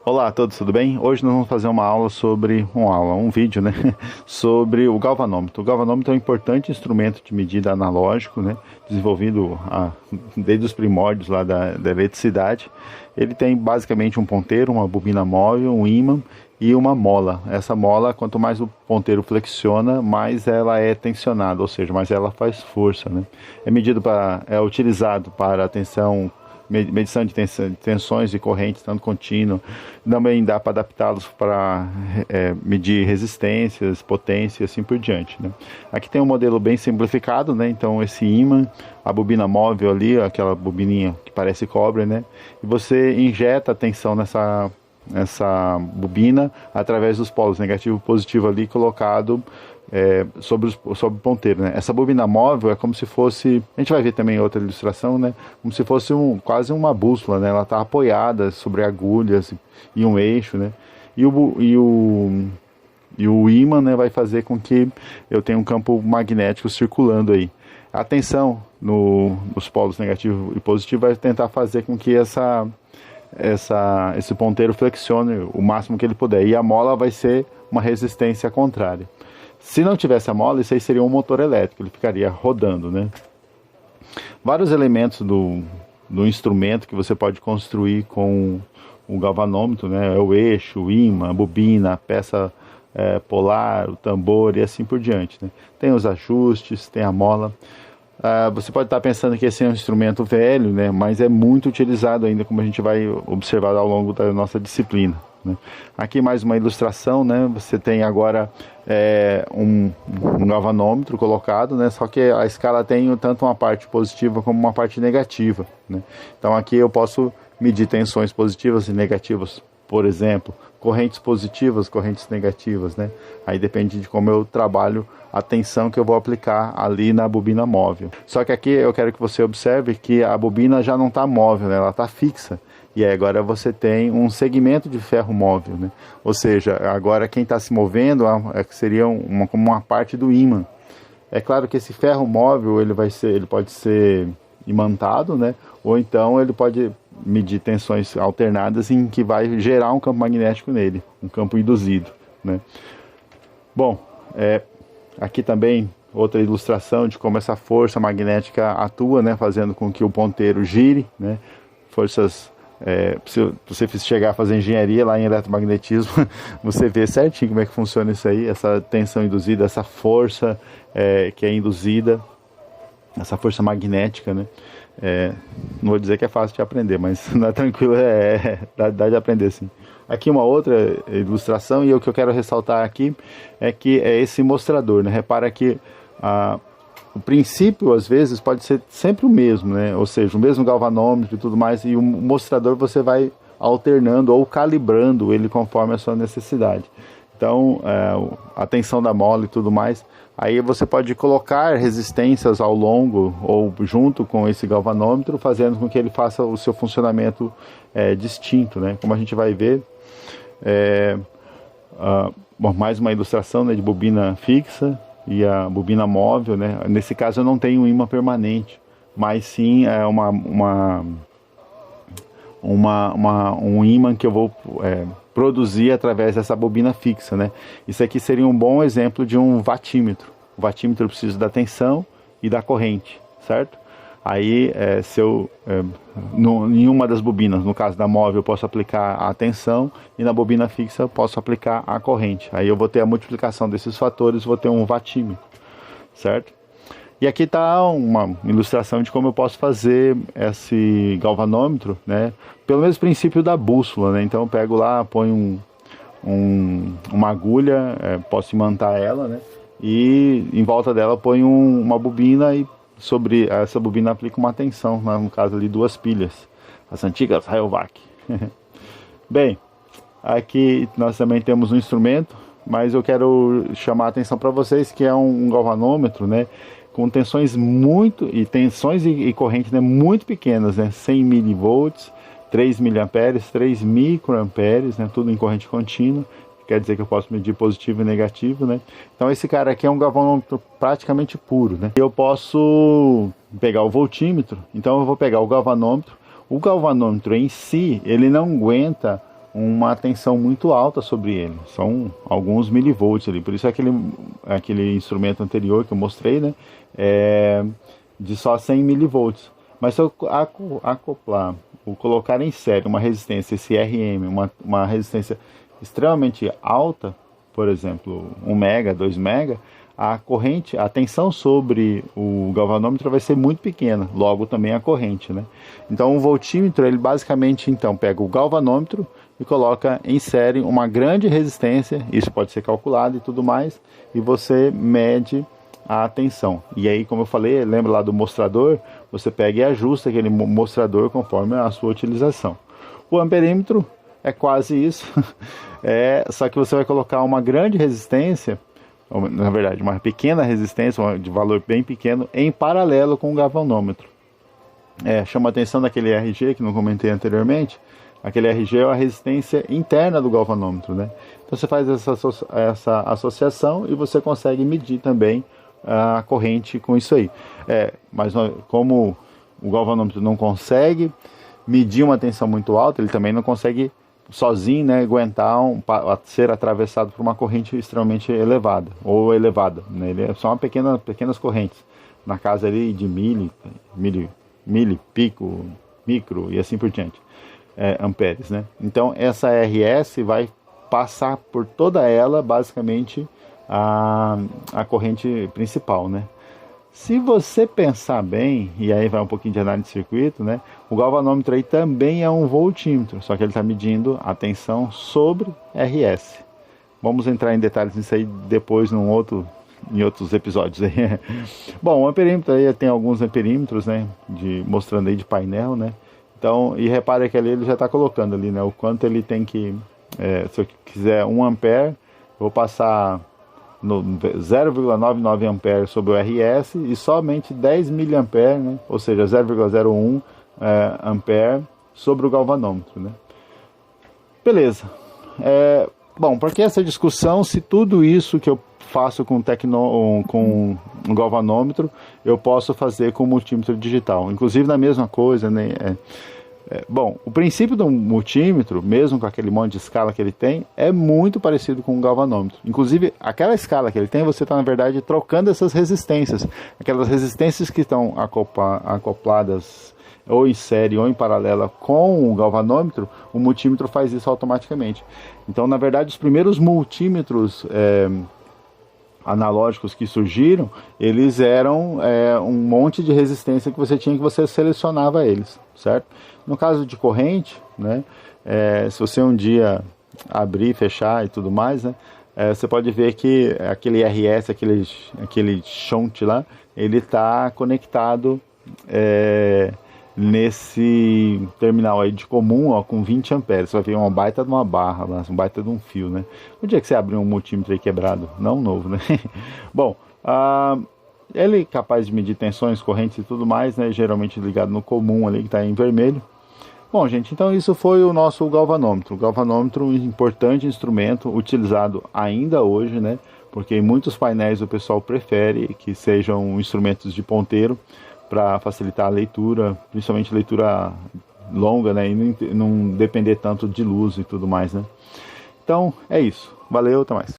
Olá a todos, tudo bem? Hoje nós vamos fazer um vídeo, né, sobre o galvanômetro. O galvanômetro é um importante instrumento de medida analógico, né, desenvolvido desde os primórdios lá da eletricidade. Ele tem basicamente um ponteiro, uma bobina móvel, um ímã e uma mola. Essa mola, quanto mais o ponteiro flexiona, mais ela é tensionada, ou seja, mais ela faz força, né. É utilizado para a medição de tensões de correntes, tanto contínuo. Também dá para adaptá-los para medir resistências, potência e assim por diante, né? Aqui tem um modelo bem simplificado, né? Então esse ímã, a bobina móvel ali, aquela bobininha que parece cobre, né? E você injeta a tensão nessa bobina através dos polos negativo e positivo ali colocado sobre o ponteiro, né? Essa bobina móvel é como se fosse, a gente vai ver também outra ilustração, né? Como se fosse quase uma bússola, né? Ela está apoiada sobre agulhas e um eixo, né? E o ímã, né, vai fazer com que eu tenha um campo magnético circulando aí. A tensão nos polos negativo e positivo vai tentar fazer com que esse ponteiro flexione o máximo que ele puder. E a mola vai ser uma resistência contrária. Se não tivesse a mola, isso aí seria um motor elétrico, ele ficaria rodando, né? Vários elementos do instrumento que você pode construir com o galvanômetro, né? É o eixo, o ímã, a bobina, a peça polar, o tambor e assim por diante, né? Tem os ajustes, tem a mola. Você pode estar pensando que esse é um instrumento velho, né? Mas é muito utilizado ainda, como a gente vai observar ao longo da nossa disciplina, né? Aqui mais uma ilustração, né? Você tem agora um galvanômetro colocado, né? Só que a escala tem tanto uma parte positiva como uma parte negativa, né? Então aqui eu posso medir tensões positivas e negativas, por exemplo, correntes positivas, correntes negativas, né? Aí depende de como eu trabalho a tensão que eu vou aplicar ali na bobina móvel. Só que aqui eu quero que você observe que a bobina já não está móvel, né? Ela está fixa. E aí agora você tem um segmento de ferro móvel, né? Ou seja, agora quem está se movendo seria como uma parte do ímã. É claro que esse ferro móvel ele pode ser imantado, né? Ou então ele pode medir tensões alternadas em que vai gerar um campo magnético nele, um campo induzido, né? Bom, aqui também outra ilustração de como essa força magnética atua, né? Fazendo com que o ponteiro gire, né? Forças se você chegar a fazer engenharia lá em eletromagnetismo, você vê certinho como é que funciona isso aí, essa tensão induzida, essa força que é induzida, essa força magnética, né? Não vou dizer que é fácil de aprender, mas não é tranquilo, dá de aprender sim. Aqui uma outra ilustração, e o que eu quero ressaltar aqui é que é esse mostrador, né? Repara que o princípio, às vezes, pode ser sempre o mesmo, né? Ou seja, o mesmo galvanômetro e tudo mais, e o mostrador você vai alternando ou calibrando ele conforme a sua necessidade. Então, a tensão da mola e tudo mais, aí você pode colocar resistências ao longo ou junto com esse galvanômetro, fazendo com que ele faça o seu funcionamento distinto, né? Como a gente vai ver, mais uma ilustração, né, de bobina fixa e a bobina móvel, né? Nesse caso eu não tenho um ímã permanente, mas sim um ímã que eu vou produzir através dessa bobina fixa, né? Isso aqui seria um bom exemplo de um vatímetro. O vatímetro precisa da tensão e da corrente, certo? Aí, em uma das bobinas, no caso da móvel, eu posso aplicar a tensão e na bobina fixa eu posso aplicar a corrente. Aí eu vou ter a multiplicação desses fatores, vou ter um vatímetro, certo? E aqui está uma ilustração de como eu posso fazer esse galvanômetro, né? Pelo mesmo princípio da bússola, né? Então eu pego lá, ponho uma agulha, posso imantar ela, né? E em volta dela ponho uma bobina e sobre essa bobina aplica uma tensão, no caso ali 2 pilhas, as antigas Rayovac. Bem, aqui nós também temos um instrumento, mas eu quero chamar a atenção para vocês que é um galvanômetro, né, com tensões e correntes, né, muito pequenas, né, 100 milivolts, 3 miliamperes, 3 microamperes, né, tudo em corrente contínua. Quer dizer que eu posso medir positivo e negativo, né? Então esse cara aqui é um galvanômetro praticamente puro, né? Eu posso pegar o voltímetro, então eu vou pegar o galvanômetro. O galvanômetro em si, ele não aguenta uma tensão muito alta sobre ele, são alguns milivolts ali, por isso aquele instrumento anterior que eu mostrei, né, de só 100 milivolts. Mas se eu acoplar, ou colocar em série uma resistência, esse RM, uma resistência extremamente alta, por exemplo, 1 mega, 2 mega, a corrente, a tensão sobre o galvanômetro vai ser muito pequena, logo também a corrente, né? Então o voltímetro, ele basicamente então pega o galvanômetro e coloca em série uma grande resistência, isso pode ser calculado e tudo mais, e você mede a tensão. E aí, como eu falei, lembra lá do mostrador, você pega e ajusta aquele mostrador conforme a sua utilização. O amperímetro é quase isso, só que você vai colocar uma grande resistência, na verdade, uma pequena resistência, de valor bem pequeno, em paralelo com o galvanômetro. Chama a atenção daquele RG que não comentei anteriormente. Aquele RG é a resistência interna do galvanômetro, né? Então você faz essa associação e você consegue medir também a corrente com isso aí. Mas como o galvanômetro não consegue medir uma tensão muito alta, ele também não consegue sozinho, né, aguentar ser atravessado por uma corrente extremamente elevada, né? Ele são pequenas correntes, na casa ali de mili, pico, micro e assim por diante, amperes, né? Então essa RS vai passar por toda ela, basicamente, a corrente principal, né? Se você pensar bem, e aí vai um pouquinho de análise de circuito, né? O galvanômetro aí também é um voltímetro, só que ele está medindo a tensão sobre RS. Vamos entrar em detalhes nisso aí depois em outros episódios aí. Bom, o amperímetro aí tem alguns amperímetros, né? Mostrando aí de painel, né? Então, e repare que ali ele já está colocando ali, né? O quanto ele tem que, se eu quiser 1 ampere, eu vou passar no 0,99 ampere sobre o RS e somente 10 miliampere, né? Ou seja, 0,01 ampere sobre o galvanômetro, né? Beleza. Bom, para que essa discussão, se tudo isso que eu faço com um galvanômetro, eu posso fazer com multímetro digital, inclusive na mesma coisa, né? Bom, o princípio do multímetro, mesmo com aquele monte de escala que ele tem, é muito parecido com o galvanômetro. Inclusive, aquela escala que ele tem, você está, na verdade, trocando essas resistências. Aquelas resistências que estão acopladas ou em série ou em paralela com o galvanômetro, o multímetro faz isso automaticamente. Então, na verdade, os primeiros multímetros analógicos que surgiram, eles eram um monte de resistência que você selecionava eles, certo? No caso de corrente, né, se você um dia abrir, fechar e tudo mais, né, você pode ver que aquele RS, aquele shunt lá, ele está conectado nesse terminal aí de comum, ó, com 20 amperes. Você vai ver uma baita de uma barra, um baita de um fio, né? O dia que você abrir um multímetro aí quebrado, não novo, né? Bom, ele é capaz de medir tensões, correntes e tudo mais, né? Geralmente ligado no comum ali, que está em vermelho. Bom, gente, então isso foi o nosso galvanômetro. O galvanômetro, um importante instrumento utilizado ainda hoje, né? Porque em muitos painéis o pessoal prefere que sejam instrumentos de ponteiro para facilitar a leitura, principalmente leitura longa, né? E não depender tanto de luz e tudo mais, né? Então, é isso. Valeu, até mais.